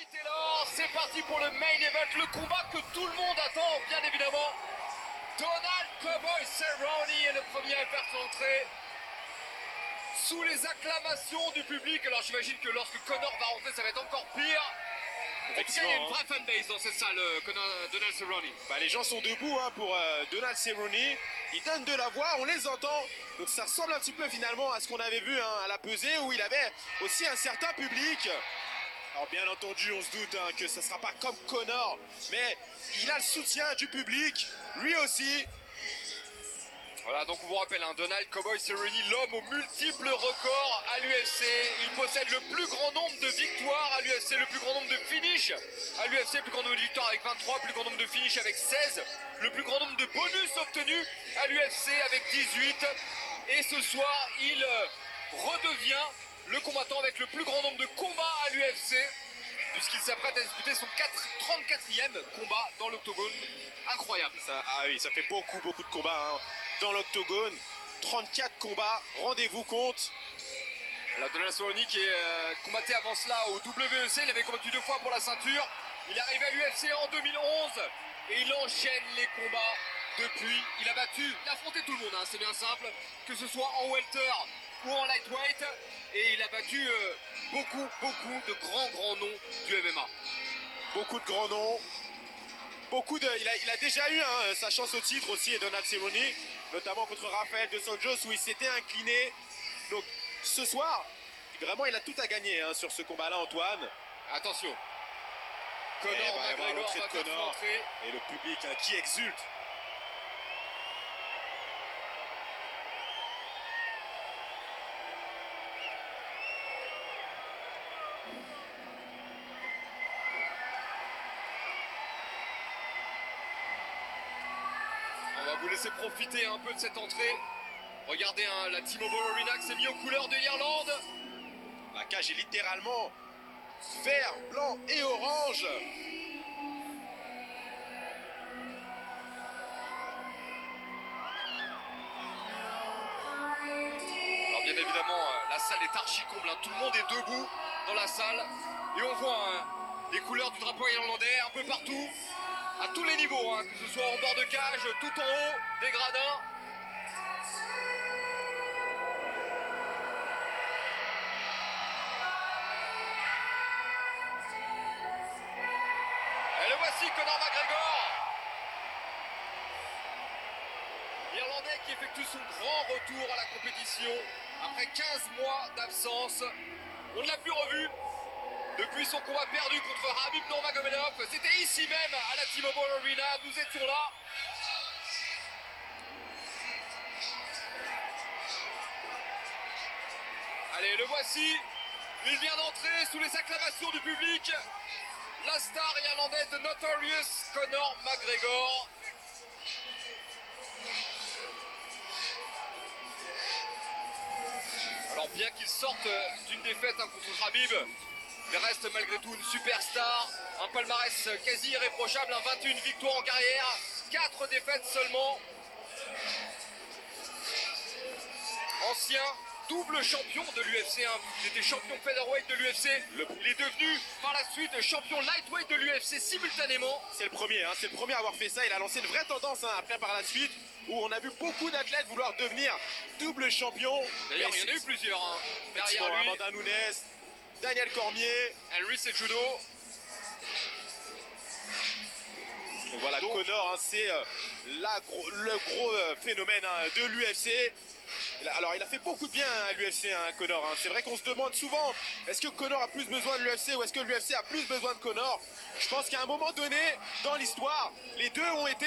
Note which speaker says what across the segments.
Speaker 1: Tony Taylor, c'est parti pour le main event, le combat que tout le monde attend, bien évidemment. Donald Cowboy Cerrone est le premier à faire son entrée. Sous les acclamations du public, alors j'imagine que lorsque Conor va rentrer, ça va être encore pire. En tout cas, il y a une vraie fanbase dans cette salle, Donald Cerrone.
Speaker 2: Les gens sont debout pour Donald Cerrone. Ils donnent de la voix, on les entend. Donc ça ressemble un petit peu finalement à ce qu'on avait vu à la pesée où il avait aussi un certain public. Alors bien entendu, on se doute que ça ne sera pas comme Conor, mais il a le soutien du public, lui aussi.
Speaker 1: Voilà, donc on vous rappelle, Donald Cowboy Cerrone, l'homme aux multiples records à l'UFC. Il possède le plus grand nombre de victoires à l'UFC, le plus grand nombre de finishes à l'UFC, le plus grand nombre de victoires avec 23, le plus grand nombre de finishes avec 16, le plus grand nombre de bonus obtenus à l'UFC avec 18. Et ce soir, il redevient le combattant avec le plus grand nombre de combats à l'UFC, puisqu'il s'apprête à disputer son 34e combat dans l'octogone. Incroyable.
Speaker 2: Ça fait beaucoup de combats dans l'octogone. 34 combats, rendez-vous compte.
Speaker 1: La Donald Cerrone qui combattait avant cela au WEC, il avait combattu 2 fois pour la ceinture. Il est arrivé à l'UFC en 2011 et il enchaîne les combats depuis. Il a affronté tout le monde, c'est bien simple, que ce soit en welter ou en lightweight. Et il a battu beaucoup de grands noms du MMA.
Speaker 2: Beaucoup de grands noms. Il a déjà eu sa chance au titre aussi, Donald Cerrone, notamment contre Rafael dos Anjos où il s'était incliné. Donc ce soir, vraiment il a tout à gagner sur ce combat-là, Antoine.
Speaker 1: Attention. Conor McGregor va
Speaker 2: Conor
Speaker 1: entrer.
Speaker 2: Et le public qui exulte.
Speaker 1: On va vous laisser profiter un peu de cette entrée. Regardez la T-Mobile Arena qui s'est mis aux couleurs de l'Irlande.
Speaker 2: La cage est littéralement vert, blanc et orange.
Speaker 1: Alors bien évidemment, la salle est archi comble, tout le monde est debout dans la salle. Et on voit les couleurs du drapeau irlandais un peu partout, à tous les niveaux, que ce soit en bord de cage, tout en haut, des gradins. Et le voici, Conor McGregor. L'Irlandais qui effectue son grand retour à la compétition après 15 mois d'absence. On ne l'a plus revu depuis son combat perdu contre Khabib Nurmagomedov. C'était ici même à la T-Mobile Arena, nous étions là. Allez, le voici. Il vient d'entrer sous les acclamations du public. La star irlandaise de Notorious, Conor McGregor. Alors bien qu'il sorte d'une défaite contre Khabib, il reste malgré tout une superstar, un palmarès quasi irréprochable, 21 victoires en carrière, 4 défaites seulement. Ancien double champion de l'UFC, il était champion featherweight de l'UFC, il est devenu par la suite champion lightweight de l'UFC simultanément.
Speaker 2: C'est le premier à avoir fait ça, il a lancé une vraie tendance après par la suite, où on a vu beaucoup d'athlètes vouloir devenir double champion.
Speaker 1: D'ailleurs, il y en a eu plusieurs, derrière lui.
Speaker 2: Amanda Nunes, Daniel Cormier,
Speaker 1: Henry Cejudo.
Speaker 2: Donc voilà, Conor, c'est le gros phénomène de l'UFC. Alors il a fait beaucoup de bien à l'UFC, Conor. C'est vrai qu'on se demande souvent, est-ce que Conor a plus besoin de l'UFC ou est-ce que l'UFC a plus besoin de Conor? Je pense qu'à un moment donné, dans l'histoire, les deux ont été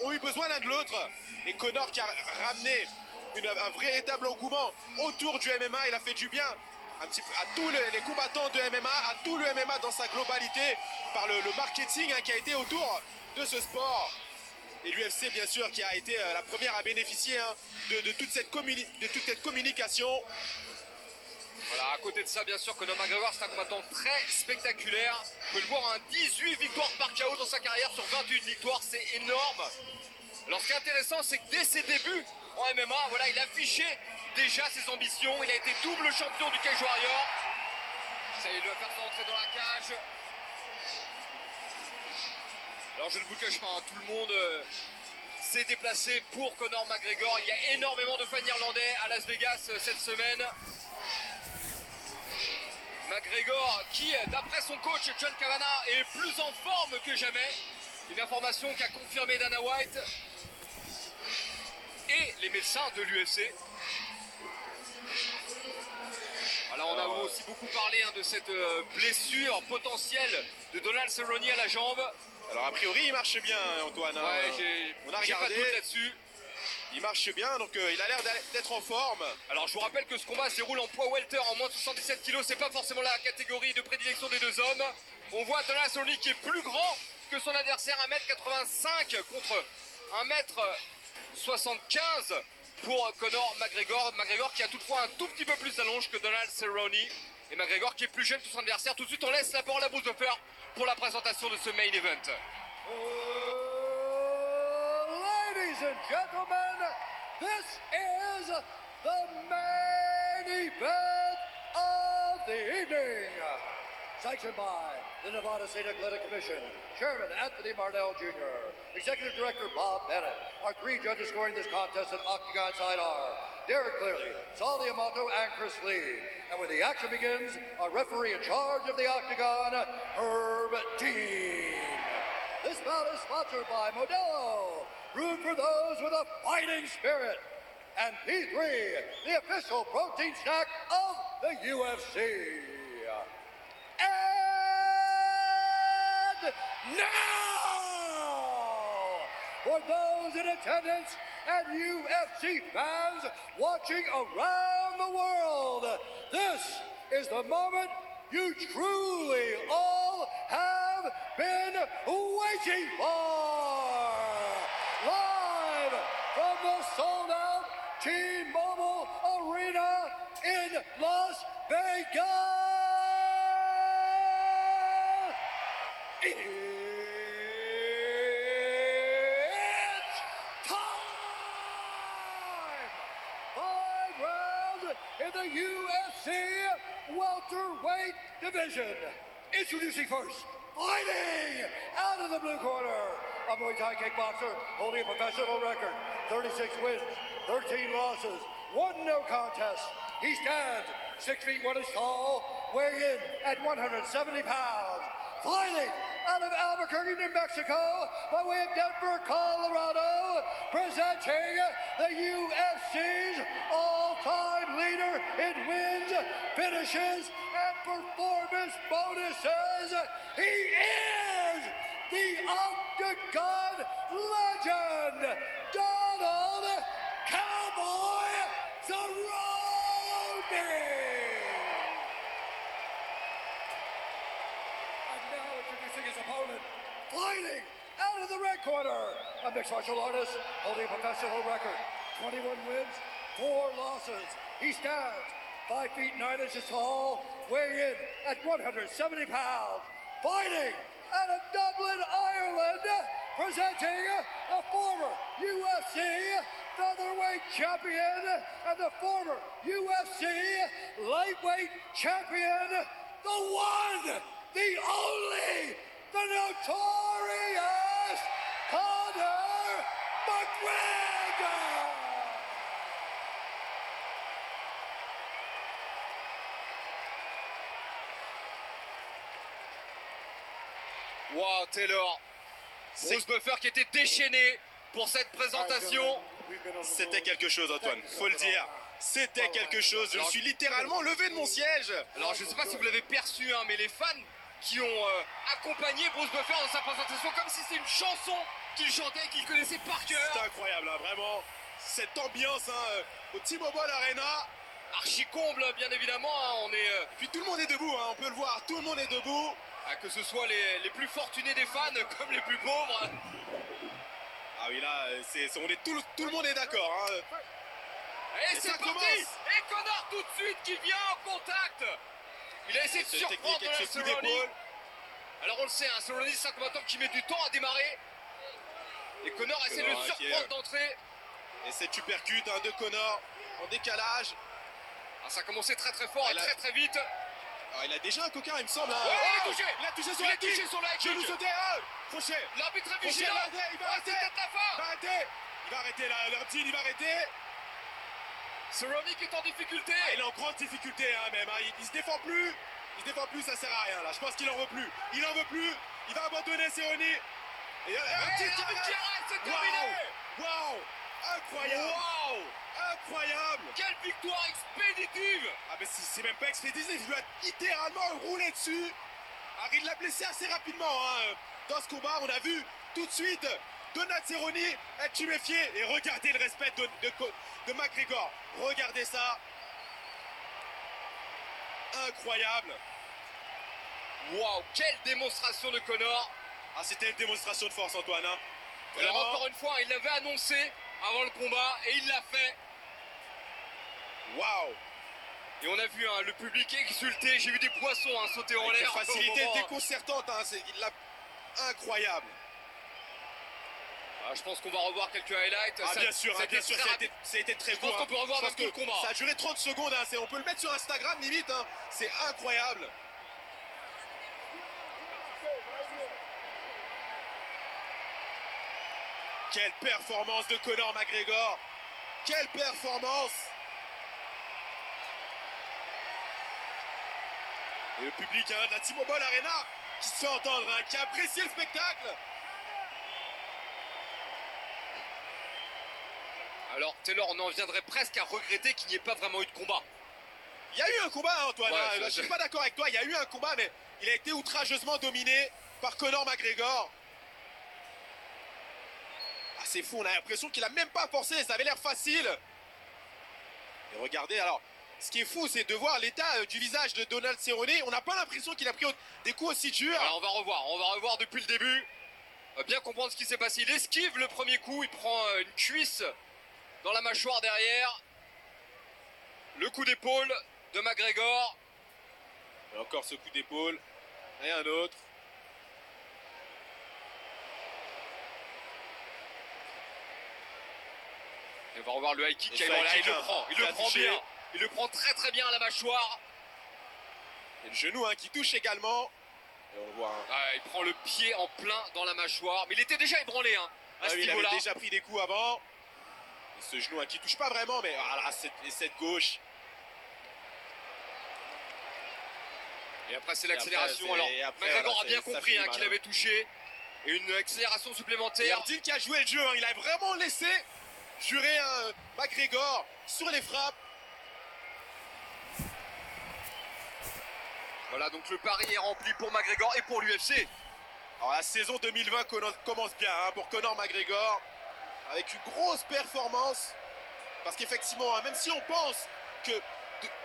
Speaker 2: ont eu besoin l'un de l'autre. Et Conor qui a ramené un véritable engouement autour du MMA, il a fait du bien un petit peu à tous les combattants de MMA, à tout le MMA dans sa globalité, par le marketing qui a été autour de ce sport. Et l'UFC bien sûr qui a été la première à bénéficier de toute cette communication.
Speaker 1: Voilà, à côté de ça, bien sûr, Conor McGregor, c'est un combattant très spectaculaire. On peut le voir, 18 victoires par KO dans sa carrière sur 21 victoires, c'est énorme. Alors ce qui est intéressant, c'est que dès ses débuts en MMA, voilà, il affichait déjà ses ambitions. Il a été double champion du Cage Warrior. Ça y est, il va faire son entrée dans la cage. Alors je ne vous cache pas, hein, tout le monde s'est déplacé pour Conor McGregor. Il y a énormément de fans irlandais à Las Vegas cette semaine. McGregor qui, d'après son coach John Kavanagh, est plus en forme que jamais. Une information qu'a confirmé Dana White et les médecins de l'UFC. Alors on a aussi beaucoup parlé de cette blessure potentielle de Donald Cerrone à la jambe.
Speaker 2: Alors a priori il marche bien Antoine.
Speaker 1: Ouais,
Speaker 2: on a
Speaker 1: j'ai pas de
Speaker 2: regardé
Speaker 1: doute là-dessus.
Speaker 2: Il marche bien, donc il a l'air d'être en forme.
Speaker 1: Alors je vous rappelle que ce combat se déroule en poids welter en moins de 77 kg. C'est pas forcément la catégorie de prédilection des deux hommes. On voit Donald Cerrone qui est plus grand que son adversaire, 1m85 contre 1m75 pour Conor McGregor. McGregor qui a toutefois un tout petit peu plus d'allonge que Donald Cerrone. Et McGregor qui est plus jeune que son adversaire. Tout de suite on laisse la parole à Bruce Buffer pour la présentation de ce main event.
Speaker 3: Ladies and gentlemen, this is the main event of the evening. Sanctioned by the Nevada State Athletic Commission, Chairman Anthony Marnell Jr., Executive Director Bob Bennett. Our three judges scoring this contest at Octagon side are Derek Cleary, Saul Diamato, and Chris Lee. And when the action begins, our referee in charge of the Octagon, Herb Dean. This bout is sponsored by Modelo, brewed for those with a fighting spirit. And P3, the official protein snack of the UFC. And now, for those in attendance and UFC fans watching around the world, this is the moment you truly all have been waiting for. Live from the sold-out T-Mobile Arena in Las Vegas. It's time! 5 rounds in the UFC welterweight division. Introducing first, fighting out of the blue corner, a Muay Thai kickboxer holding a professional record, 36 wins, 13 losses, 1 no contest. He stands 6 feet 1 inch tall, weighing in at 170 pounds. Fighting out of Albuquerque, New Mexico, by way of Denver, Colorado, presenting the UFC's all-time leader in wins, finishes, and performance bonuses. He is the Octagon legend, Donald Cowboy Cerrone. His opponent, fighting out of the red corner, a mixed martial artist holding a professional record, 21 wins, 4 losses. He stands 5 feet 9 inches tall, weighing in at 170 pounds, fighting out of Dublin, Ireland, presenting the former UFC featherweight champion and the former UFC lightweight champion, the one, the only, the notorious Conor McGregor!
Speaker 1: Wow, Taylor. Bruce Buffer qui était déchaîné pour cette présentation.
Speaker 2: C'était quelque chose Antoine, faut le dire. C'était quelque chose, je me suis littéralement levé de mon siège.
Speaker 1: Alors je ne sais pas si vous l'avez perçu, mais les fans qui ont accompagné Bruce Buffer dans sa présentation comme si c'était une chanson qu'il chantait, qu'il connaissait par cœur.
Speaker 2: C'est incroyable, vraiment. Cette ambiance au T-Mobile Arena.
Speaker 1: Archi comble, bien évidemment. On est.
Speaker 2: Puis tout le monde est debout, on peut le voir, tout le monde est debout.
Speaker 1: Que ce soit les plus fortunés des fans comme les plus pauvres.
Speaker 2: Ah oui, là, tout le monde est d'accord.
Speaker 1: Et c'est parti. Et Conor tout de suite qui vient en contact. Il a essayé de surprendre Donald Cerrone. Alors on le sait, Cerrone c'est un combattant qui met du temps à démarrer. Et Conor essaie de le surprendre d'entrée.
Speaker 2: Et cette uppercut de Conor en décalage.
Speaker 1: Ça a commencé très très fort et très très vite.
Speaker 2: Ah, il a déjà un coquin, il me semble. Hein.
Speaker 1: Ouais, il est touché.
Speaker 2: Il a touché sur
Speaker 1: Il
Speaker 2: la
Speaker 1: est touché sur le high kick.
Speaker 2: Genou sauté. Crochet.
Speaker 1: L'arbitre est
Speaker 2: Crochet,
Speaker 1: vigilant.
Speaker 2: il va arrêter.
Speaker 1: C'est peut-être la
Speaker 2: Il
Speaker 1: fin.
Speaker 2: va arrêter. Il va arrêter là. L'Artine, il va arrêter.
Speaker 1: Cerrone qui est en difficulté.
Speaker 2: Il est en grande difficulté hein, même. Hein. Il se défend plus. Il se défend plus, ça sert à rien là. Je pense qu'il en veut plus. Il en veut plus. Il va abandonner Cerrone. Et
Speaker 1: l'arbitre qui arrête, c'est terminé.
Speaker 2: Waouh. Incroyable.
Speaker 1: Waouh.
Speaker 2: Incroyable.
Speaker 1: Quelle victoire expéditive.
Speaker 2: Ah mais c'est même pas expéditif, il lui a littéralement roulé dessus. Alors il l'a blessé assez rapidement hein. Dans ce combat, on a vu tout de suite Donald Cerrone être tuméfié. Et regardez le respect de McGregor. Regardez ça. Incroyable.
Speaker 1: Waouh, quelle démonstration de Conor.
Speaker 2: Ah c'était une démonstration de force Antoine hein.
Speaker 1: Alors
Speaker 2: Vraiment.
Speaker 1: encore une fois, il l'avait annoncé avant le combat et il l'a fait.
Speaker 2: Waouh.
Speaker 1: Et on a vu hein, le public exulter, j'ai vu des poissons hein, sauter en
Speaker 2: Avec
Speaker 1: l'air.
Speaker 2: une facilité
Speaker 1: au moment.
Speaker 2: déconcertante hein. Incroyable.
Speaker 1: Ah, je pense qu'on va revoir quelques highlights.
Speaker 2: Ah bien sûr,
Speaker 1: ça a été
Speaker 2: ça
Speaker 1: très
Speaker 2: a
Speaker 1: rapide.
Speaker 2: été très
Speaker 1: Je
Speaker 2: beau.
Speaker 1: pense qu'on peut revoir
Speaker 2: Je
Speaker 1: même
Speaker 2: pense
Speaker 1: tout le
Speaker 2: que
Speaker 1: combat.
Speaker 2: Ça a duré 30 secondes, hein. On peut le mettre sur Instagram limite, hein. C'est incroyable. Quelle performance de Conor McGregor. Quelle performance. Et le public hein, de la T-Mobile Arena qui se fait entendre, hein, qui a apprécié le spectacle.
Speaker 1: Alors Taylor, on en viendrait presque à regretter qu'il n'y ait pas vraiment eu de combat.
Speaker 2: Il y a eu un combat, hein, Antoine.
Speaker 1: Ouais,
Speaker 2: Hein. Je suis pas d'accord avec toi. Il y a eu un combat, mais il a été outrageusement dominé par Conor McGregor. Ah, c'est fou. On a l'impression qu'il a même pas forcé. Ça avait l'air facile. Et regardez, alors, ce qui est fou, c'est de voir l'état du visage de Donald Cerrone. On n'a pas l'impression qu'il a pris des coups aussi durs.
Speaker 1: Alors on va revoir depuis le début. Bien comprendre ce qui s'est passé. Il esquive le premier coup, il prend une cuisse dans la mâchoire derrière. Le coup d'épaule de McGregor.
Speaker 2: Et encore ce coup d'épaule. Et un autre.
Speaker 1: Et on va revoir le high kick.
Speaker 2: Et
Speaker 1: Il
Speaker 2: ça,
Speaker 1: le prend, il
Speaker 2: il
Speaker 1: le
Speaker 2: a
Speaker 1: prend
Speaker 2: touché.
Speaker 1: bien. Il le prend très très bien à la mâchoire.
Speaker 2: Et le genou hein, qui touche également. Et on voit. Hein.
Speaker 1: Ah, il prend le pied en plein dans la mâchoire. Mais il était déjà ébranlé hein, à ce
Speaker 2: Il
Speaker 1: niveau-là.
Speaker 2: avait déjà pris des coups avant. Et ce genou hein, qui touche pas vraiment, mais voilà, cette gauche.
Speaker 1: Et après c'est l'accélération. Alors
Speaker 2: et après,
Speaker 1: McGregor
Speaker 2: voilà,
Speaker 1: a bien
Speaker 2: ça
Speaker 1: compris
Speaker 2: finit
Speaker 1: hein,
Speaker 2: mal,
Speaker 1: qu'il
Speaker 2: hein.
Speaker 1: avait touché. Et une accélération
Speaker 2: Et
Speaker 1: supplémentaire.
Speaker 2: Ardine qui a joué le jeu, hein, il a vraiment laissé jurer un McGregor sur les frappes.
Speaker 1: Voilà, donc le pari est rempli pour McGregor et pour l'UFC.
Speaker 2: Alors la saison 2020 commence bien hein, pour Conor McGregor, avec une grosse performance. Parce qu'effectivement, hein, même si on pense que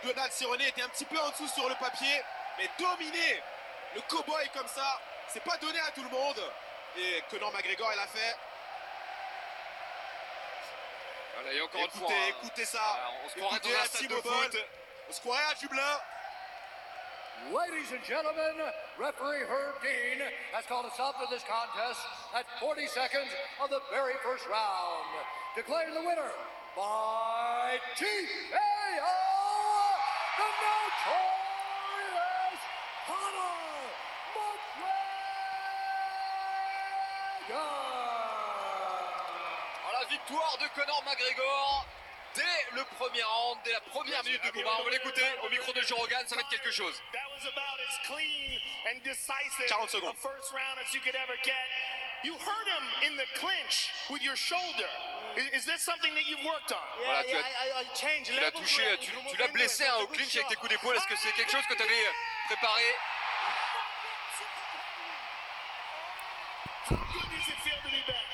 Speaker 2: Donald Cerrone était un petit peu en dessous sur le papier, mais dominer le cowboy comme ça, c'est pas donné à tout le monde. Et Conor McGregor, il a fait.
Speaker 1: Voilà, et encore une fois.
Speaker 2: Écoutez ça.
Speaker 1: On se croirait dans
Speaker 2: Écoutez
Speaker 1: un
Speaker 2: la
Speaker 1: stade de
Speaker 2: T-Mobile.
Speaker 1: foot.
Speaker 2: On se croirait à Dublin.
Speaker 3: Ladies and gentlemen, referee Herb Dean has called a stop to this contest at 40 seconds of the very first round. Declaring the winner by TKO, the notorious Conor McGregor.
Speaker 1: La victoire de Conor McGregor dès le premier round, dès la première minute de combat. On va l'écouter au micro de Joe Rogan, ça va être quelque chose.
Speaker 4: That was about as clean and decisive
Speaker 2: 40 secondes.
Speaker 4: a first round as you could ever get. You hurt him in the clinch with your shoulder. Is this something that you've worked on?
Speaker 1: Voilà, tu l'as touché, tu l'as blessé hein, au clinch avec tes coups d'épaule. Est-ce que c'est quelque chose que tu avais préparé?
Speaker 4: How good does it feel to be back?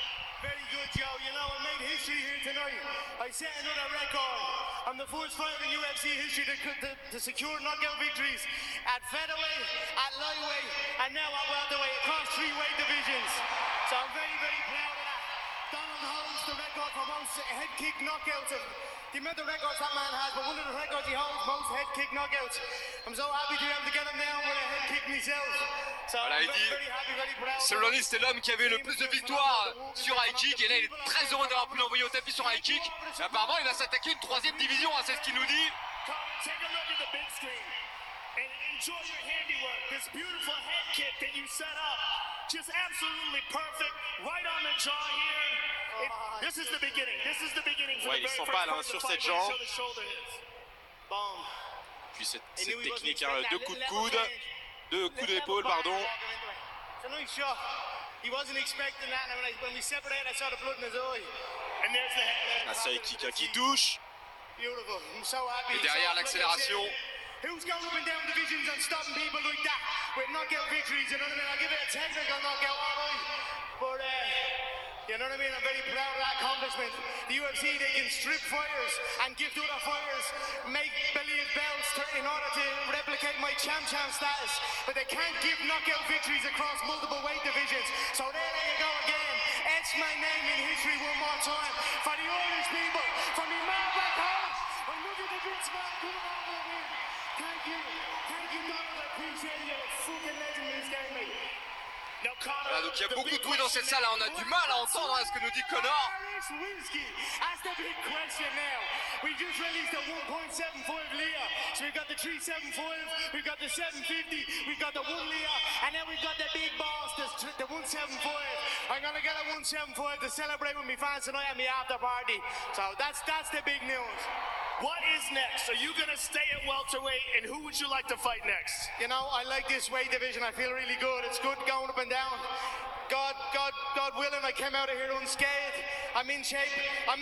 Speaker 5: Very good, Joe. You know, I made history here tonight. I set another record. I'm the first fighter in UFC history to secure knockout victories at featherweight, at lightweight, and now at welterweight across 3 weight divisions. So I'm very, very proud of that. Donald holds the record for most head kick knockouts. The amount of records that man has, but one of the records he holds most head kick knockouts. I'm so happy to be able to get him down with a head kick myself. So
Speaker 1: Voilà,
Speaker 5: I'm
Speaker 1: il dit,
Speaker 5: very happy, very proud.
Speaker 1: Cerrone c'était l'homme qui avait le plus de victoires sur high kick et là il est très heureux d'avoir pu l'envoyer au tapis sur high kick. Et apparemment il va s'attaquer une 3e division, hein, c'est ce qu'il nous dit.
Speaker 4: Take a look at the big screen. and enjoy your handiwork. This beautiful head kick that you set up, just absolutely perfect, right on the jaw here. This is the beginning. This is the beginning for
Speaker 2: Ouais,
Speaker 4: the
Speaker 2: il
Speaker 4: very
Speaker 2: s'en parle,
Speaker 4: first part
Speaker 2: hein,
Speaker 4: of the
Speaker 2: sur
Speaker 4: fight
Speaker 2: cette
Speaker 4: when
Speaker 2: jambe.
Speaker 4: you show the shoulder hits. Boom.
Speaker 2: Puis cette
Speaker 5: I knew he wasn't
Speaker 2: technique,
Speaker 5: expecting
Speaker 2: deux
Speaker 5: that
Speaker 2: coups de
Speaker 5: little
Speaker 2: coude,
Speaker 5: level
Speaker 2: deux coups
Speaker 5: Little
Speaker 2: d'épaule,
Speaker 5: level
Speaker 2: pardon.
Speaker 5: fire walking into it. It's a nice shot. He wasn't expecting that, and when we separated, I saw the blood in his eye.
Speaker 4: And there's the head.
Speaker 2: Un side kick qui touche.
Speaker 5: Beautiful. I'm so happy.
Speaker 1: Et derrière
Speaker 5: So,
Speaker 1: l'accélération.
Speaker 5: Who's going up and down divisions and stopping people like that with knockout victories? You know what I mean? I'll give it a technical knockout, all right. But, you know what I mean? I'm very proud of that accomplishment. The UFC, they can strip fighters and give other fighters make-believe belts in order to replicate my champ status. But they can't give knockout victories across multiple weight divisions. So there you go again. Etch my name in history one more time. For the Irish people, from the man back home, I'm looking at this man coming over the win. Thank you, Donald. I appreciate you. Fucking legend in this game, mate.
Speaker 4: Now, Conor,
Speaker 1: Voilà, donc il y a
Speaker 4: the
Speaker 1: beaucoup
Speaker 4: big
Speaker 1: de bruit dans cette
Speaker 4: question
Speaker 1: salle, hein. On a du mal à entendre hein, ce que nous dit Conor.
Speaker 5: Irish whiskey. That's the big question now. We just released a 1.75 liter. So we've got the 375, we've got the 750, we've got the 1 liter, and then we've got the big boss, the 175. I'm gonna get a 175 to celebrate with my fans tonight at my after party. So that's the big news.
Speaker 4: What is next? Are you going to stay at welterweight, and who would you like to fight next?
Speaker 5: You know, I like this weight division. I feel really good. It's good going up and down. God willing, I came out of here unscathed. I'm in shape. I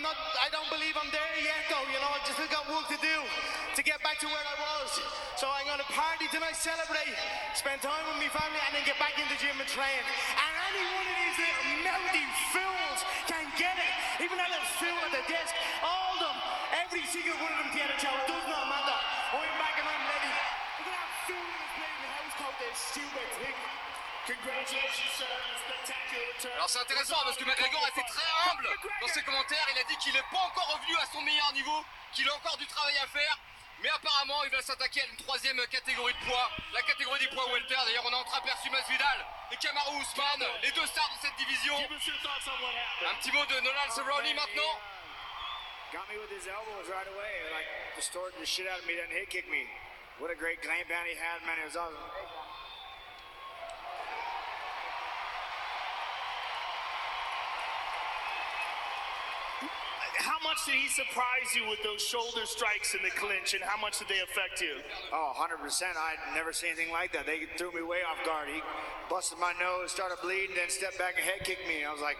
Speaker 5: don't believe I'm there yet, though. You know, I just still got work to do to get back to where I was. So I'm going to party tonight, celebrate, spend time with my family, and then get back in the gym and train. And any one of these little mouthy fools can get it. Even that little fool at the desk, all of them, every single one of them get a show. It does not matter. I'm back and I'm ready. Look at that fool that's playing the house coat, this stupid thing.
Speaker 4: Congratulations, sir, on a spectacular return.
Speaker 1: Alors c'est intéressant parce que McGregor a été très humble dans ses commentaires. Il a dit qu'il n'est pas encore revenu à son meilleur niveau, qu'il a encore du travail à faire. Mais apparemment il va s'attaquer à une troisième catégorie de poids, la catégorie des poids welter. D'ailleurs on a entreaperçu Masvidal et Kamaru Usman, les deux stars de cette division.
Speaker 4: Give us your thoughts on what happened.
Speaker 1: Un petit mot de Donald Cerrone maintenant.
Speaker 6: Got me with his elbows right away, like distorted the shit out of me, then hit kick me. What a great game plan he had, man. It was awesome.
Speaker 4: How much did he surprise you with those shoulder strikes in the clinch, and how much did they affect you?
Speaker 6: Oh, 100%. I'd never seen anything like that. They threw me way off guard. He busted my nose, started bleeding, then stepped back and head kicked me. I was like,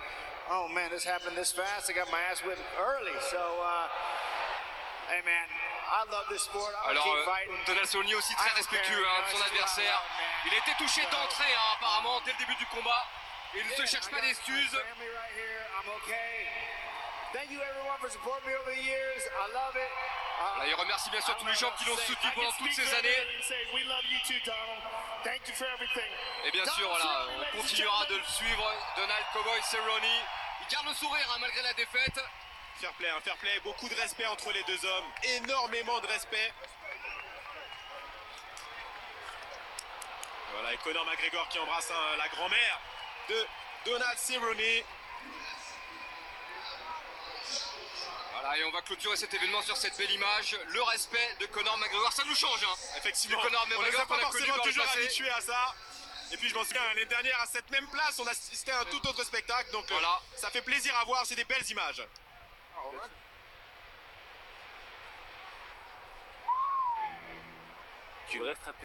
Speaker 6: oh man, this happened this fast. I got my ass whipped early. So, hey man, I love this sport. I
Speaker 1: Alors
Speaker 6: keep fighting.
Speaker 1: Donald Cerrone aussi très respectueux hein, de son adversaire. Il a été touché d'entrée hein, apparemment dès le début du combat. Et il ne se cherche pas d'excuses.
Speaker 6: Family right here. I'm okay. Thank you everyone for supporting me over the years. I love it.
Speaker 1: Là, il remercie bien sûr tous les gens qui l'ont soutenu pendant toutes ces années.
Speaker 4: We love you too, Donald. Thank you for everything.
Speaker 1: Et bien sûr, voilà, on continuera de le suivre. Donald Cowboy Cerrone. Il garde le sourire hein, malgré la défaite.
Speaker 2: Fair play. Beaucoup de respect entre les deux hommes. Énormément de respect. Voilà, et Conor McGregor qui embrasse hein, la grand-mère de Donald Cerrone.
Speaker 1: Voilà, et on va clôturer cet événement sur cette belle image. Le respect de Conor McGregor, ça nous change. Hein.
Speaker 2: Effectivement,
Speaker 1: Le Conor
Speaker 2: on ne les
Speaker 1: McGregor
Speaker 2: a pas
Speaker 1: qu'on a connu
Speaker 2: forcément
Speaker 1: par le
Speaker 2: toujours
Speaker 1: passé.
Speaker 2: habitués à ça. Et puis je m'en souviens, l'année dernière à cette même place, on assistait à un tout autre spectacle. Donc
Speaker 1: Voilà.
Speaker 2: ça fait plaisir à voir, c'est des belles images.
Speaker 7: Tu voudrais frapper